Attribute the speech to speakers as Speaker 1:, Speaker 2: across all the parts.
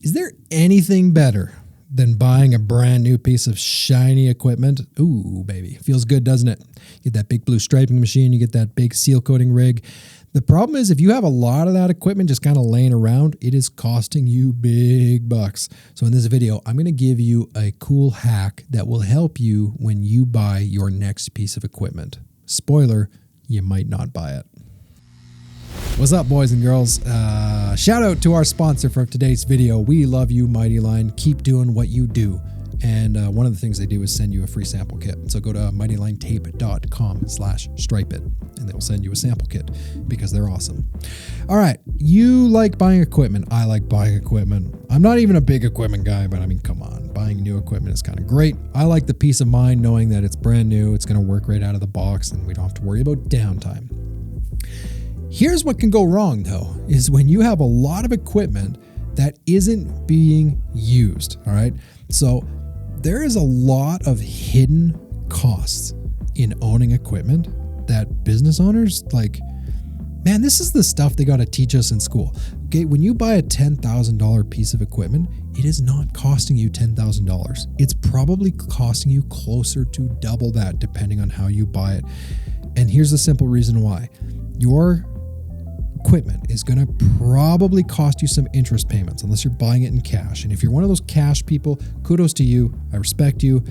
Speaker 1: Is there anything better than buying a brand new piece of shiny equipment? Ooh, baby. Feels good, doesn't it? You get that big blue striping machine, you get that big seal coating rig. The problem is if you have a lot of that equipment just kind of laying around, it is costing you big bucks. So in this video, I'm going to give you a cool hack that will help you when you buy your next piece of equipment. Spoiler, you might not buy it. What's up, boys and girls? Shout out to our sponsor for today's video. We love you, Mighty Line. Keep doing what you do. And one of the things they do is send you a free sample kit. So go to mightylinetape.com/stripe it, and they'll send you a sample kit because they're awesome. All right. You like buying equipment. I like buying equipment. I'm not even a big equipment guy, but I mean, come on. Buying new equipment is kind of great. I like the peace of mind knowing that it's brand new. It's going to work right out of the box and we don't have to worry about downtime. Here's what can go wrong, though, is when you have a lot of equipment that isn't being used, all right? So there is a lot of hidden costs in owning equipment that business owners, like, man, this is the stuff they got to teach us in school. Okay, when you buy a $10,000 piece of equipment, it is not costing you $10,000. It's probably costing you closer to double that, depending on how you buy it. And here's the simple reason why. Your equipment is going to probably cost you some interest payments unless you're buying it in cash. And if you're one of those cash people, kudos to you. I respect you.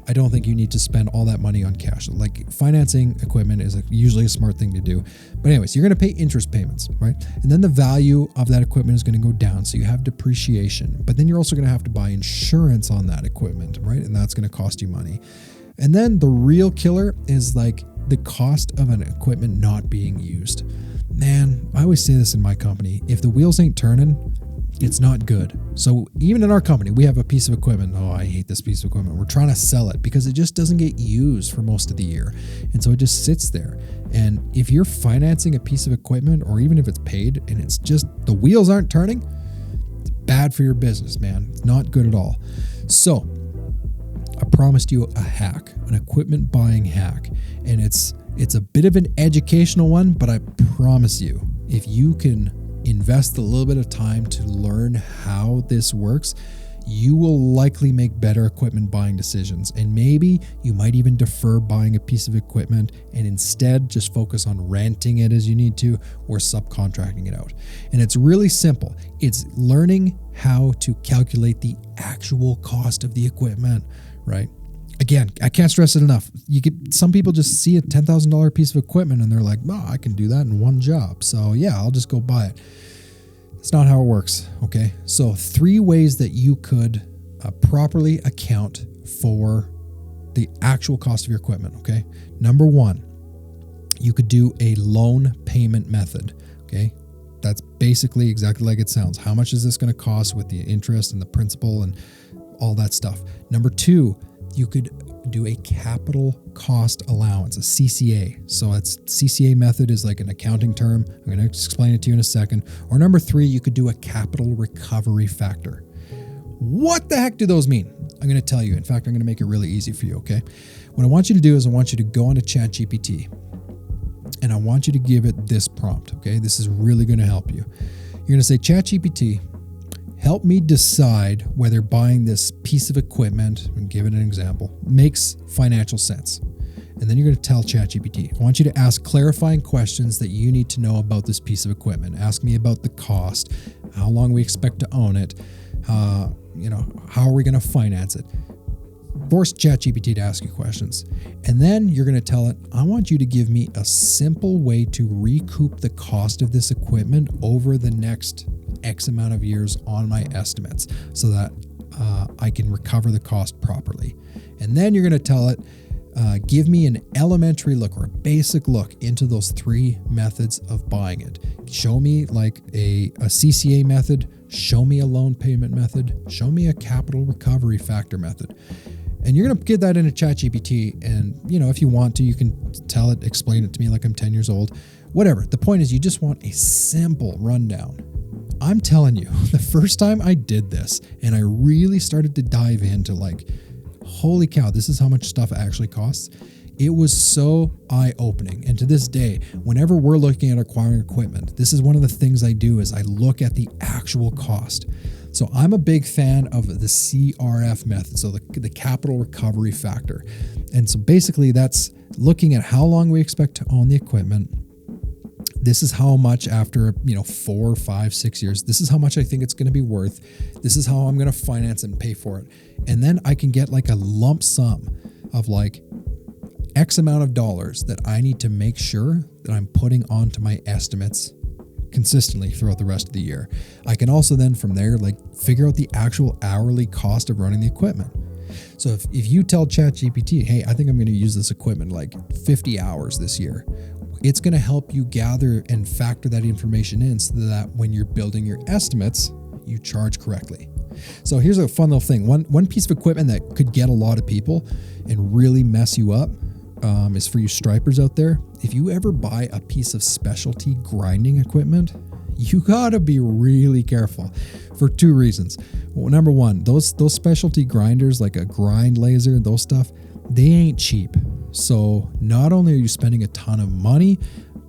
Speaker 1: I don't think you need to spend all that money on cash. Like, financing equipment is usually a smart thing to do. But anyways, you're going to pay interest payments, right? And then the value of that equipment is going to go down. So you have depreciation, but then you're also going to have to buy insurance on that equipment, right? And that's going to cost you money. And then the real killer is like the cost of an equipment not being used. Man, I always say this in my company, if the wheels ain't turning, it's not good. So even in our company, we have a piece of equipment. Oh, I hate this piece of equipment. We're trying to sell it because it just doesn't get used for most of the year. And so it just sits there. And if you're financing a piece of equipment, or even if it's paid and it's just the wheels aren't turning, it's bad for your business, man. It's not good at all. So I promised you a hack, an equipment buying hack. And it's a bit of an educational one, but I promise you, if you can invest a little bit of time to learn how this works, you will likely make better equipment buying decisions. And maybe you might even defer buying a piece of equipment and instead just focus on renting it as you need to or subcontracting it out. And it's really simple. It's learning how to calculate the actual cost of the equipment, right? Again, I can't stress it enough. Some people just see a $10,000 piece of equipment and they're like, "Oh, I can do that in one job. So yeah, I'll just go buy it." It's not how it works. Okay. So 3 ways that you could properly account for the actual cost of your equipment. Okay. Number 1, you could do a loan payment method. Okay. That's basically exactly like it sounds. How much is this going to cost with the interest and the principal and all that stuff? Number 2, you could do a capital cost allowance, a CCA. So it's CCA method is like an accounting term. I'm going to explain it to you in a second. Or number 3, you could do a capital recovery factor. What the heck do those mean? I'm going to tell you. In fact, I'm going to make it really easy for you, okay? What I want you to do is I want you to go onto ChatGPT and I want you to give it this prompt, okay? This is really going to help you. You're going to say, "ChatGPT, help me decide whether buying this piece of equipment," and give it an example, "makes financial sense." And then you're going to tell ChatGPT, "I want you to ask clarifying questions that you need to know about this piece of equipment. Ask me about the cost, how long we expect to own it, how are we going to finance it?" Force ChatGPT to ask you questions. And then you're going to tell it, "I want you to give me a simple way to recoup the cost of this equipment over the next X amount of years on my estimates so that I can recover the cost properly." And then you're going to tell it, "Give me an elementary look or a basic look into those 3 methods of buying it. Show me like a CCA method, show me a loan payment method, show me a capital recovery factor method." And you're going to get that into ChatGPT. And, if you want to, you can tell it, explain it to me like I'm 10 years old, whatever. The point is you just want a simple rundown. I'm telling you, the first time I did this and I really started to dive into like, holy cow, this is how much stuff actually costs. It was so eye-opening. And to this day, whenever we're looking at acquiring equipment, this is one of the things I do is I look at the actual cost. So I'm a big fan of the CRF method, so the capital recovery factor. And so basically that's looking at how long we expect to own the equipment. This is how much after, 4, 5, 6 years, this is how much I think it's going to be worth. This is how I'm going to finance and pay for it. And then I can get like a lump sum of like X amount of dollars that I need to make sure that I'm putting onto my estimates consistently throughout the rest of the year. I can also then from there, like figure out the actual hourly cost of running the equipment. So if you tell ChatGPT, hey, I think I'm going to use this equipment like 50 hours this year, it's going to help you gather and factor that information in so that when you're building your estimates, you charge correctly. So here's a fun little thing. One piece of equipment that could get a lot of people and really mess you up is for you stripers out there. If you ever buy a piece of specialty grinding equipment, you gotta be really careful for 2 reasons. Well, number one, those specialty grinders like a grind laser, those stuff, they ain't cheap. So not only are you spending a ton of money,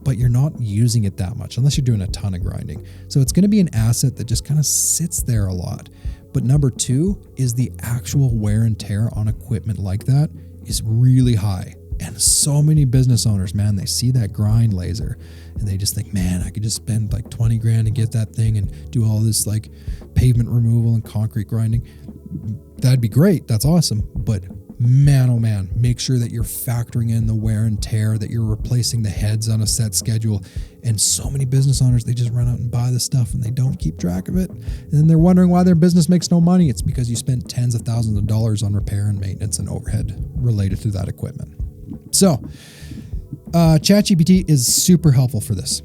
Speaker 1: but you're not using it that much unless you're doing a ton of grinding. So it's going to be an asset that just kind of sits there a lot. But number 2 is the actual wear and tear on equipment like that is really high. And so many business owners, man, they see that grind laser and they just think, man, I could just spend like 20 grand to get that thing and do all this like pavement removal and concrete grinding. That'd be great. That's awesome. But man, oh man, make sure that you're factoring in the wear and tear, that you're replacing the heads on a set schedule. And so many business owners, they just run out and buy the stuff and they don't keep track of it. And then they're wondering why their business makes no money. It's because you spent tens of thousands of dollars on repair and maintenance and overhead related to that equipment. So, ChatGPT is super helpful for this.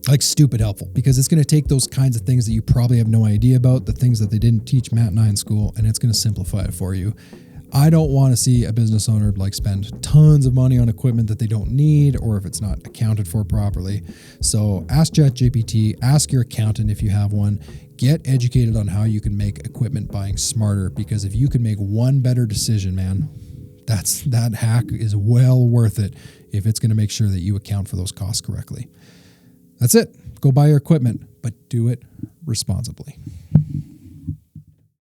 Speaker 1: Like stupid helpful, because it's going to take those kinds of things that you probably have no idea about, the things that they didn't teach Matt and I in school, and it's going to simplify it for you. I don't want to see a business owner like spend tons of money on equipment that they don't need, or if it's not accounted for properly. So ask ChatGPT, ask your accountant if you have one, get educated on how you can make equipment buying smarter, because if you can make one better decision, man, that hack is well worth it if it's going to make sure that you account for those costs correctly. That's it. Go buy your equipment, but do it responsibly.